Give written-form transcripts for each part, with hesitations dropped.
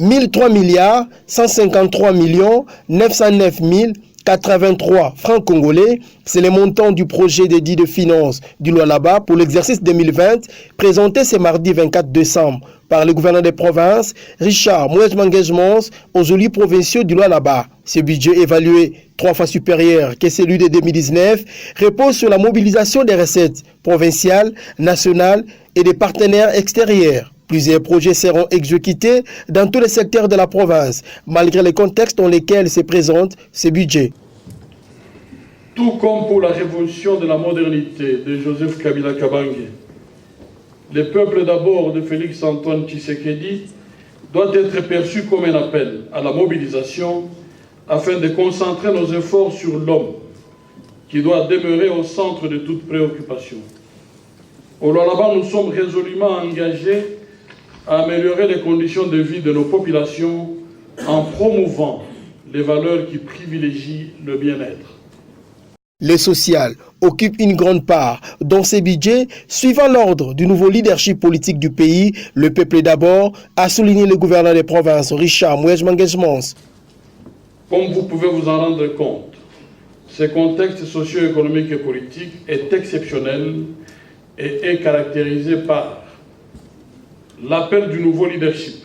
1003 milliards 153 millions 909 083 francs congolais. C'est le montant du projet dédié de finances du Lualaba pour l'exercice 2020 présenté ce mardi 24 décembre par le gouverneur des provinces, Richard Mouedj-Manguez-Mons, aux élus provinciaux du Lualaba. Ce budget évalué 3 fois supérieur que celui de 2019 repose sur la mobilisation des recettes provinciales, nationales et des partenaires extérieurs. Plusieurs projets seront exécutés dans tous les secteurs de la province, malgré les contextes dans lesquels se présente ce budget. Tout comme pour la révolution de la modernité de Joseph Kabila Kabange, le peuple d'abord de Félix Antoine Tshisekedi doit être perçu comme un appel à la mobilisation afin de concentrer nos efforts sur l'homme qui doit demeurer au centre de toute préoccupation. Au Lualaba, nous sommes résolument engagés à améliorer les conditions de vie de nos populations en promouvant les valeurs qui privilégient le bien-être. Le social occupe une grande part dans ces budgets, suivant l'ordre du nouveau leadership politique du pays. Le peuple d'abord, a souligné le gouverneur des provinces, Richard Mouedj-Manguez-Mons. Comme vous pouvez vous en rendre compte, ce contexte socio-économique et politique est exceptionnel et est caractérisé par l'appel du nouveau leadership,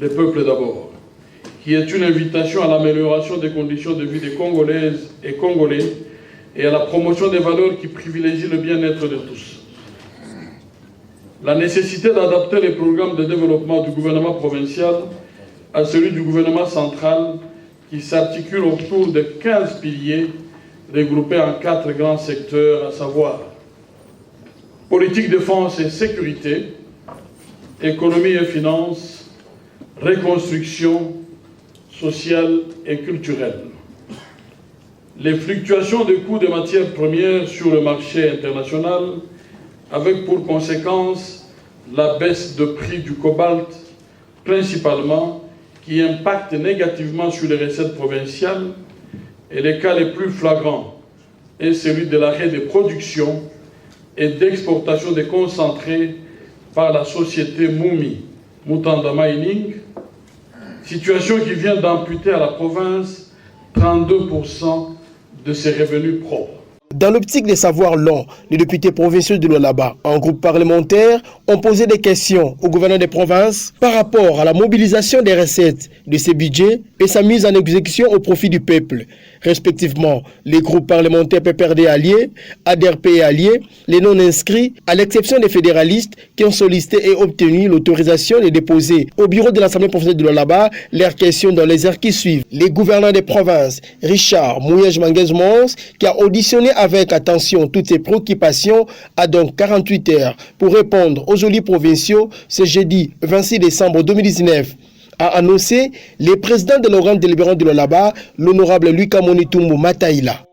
le peuple d'abord, qui est une invitation à l'amélioration des conditions de vie des Congolaises et Congolais et à la promotion des valeurs qui privilégient le bien-être de tous. La nécessité d'adapter les programmes de développement du gouvernement provincial à celui du gouvernement central qui s'articule autour de 15 piliers regroupés en 4 grands secteurs, à savoir politique, défense et sécurité, économie et finances, reconstruction sociale et culturelle. Les fluctuations des coûts des matières premières sur le marché international, avec pour conséquence la baisse de prix du cobalt, principalement, qui impacte négativement sur les recettes provinciales, et les cas les plus flagrants est celui de l'arrêt des productions et d'exportation des concentrés par la société Moumi, Mutanda Mining, situation qui vient d'amputer à la province 32% de ses revenus propres. Dans l'optique de savoir long, les députés provinciaux de Lualaba, en groupe parlementaire, ont posé des questions au gouverneur des provinces par rapport à la mobilisation des recettes de ces budgets et sa mise en exécution au profit du peuple. Respectivement, les groupes parlementaires PPRD alliés, ADRP alliés, les non-inscrits, à l'exception des fédéralistes qui ont sollicité et obtenu l'autorisation de déposer au bureau de l'Assemblée provinciale de Lualaba leurs questions dans les heures qui suivent. Les gouverneurs des provinces, Richard Mouedj-Manguez-Mons, qui a auditionné avec attention toutes ces préoccupations, a donc 48 heures pour répondre aux élus provinciaux ce jeudi 26 décembre 2019. A annoncé le président de l'organe délibérant de Lualaba, l'honorable Luka Monitumbo Mataïla.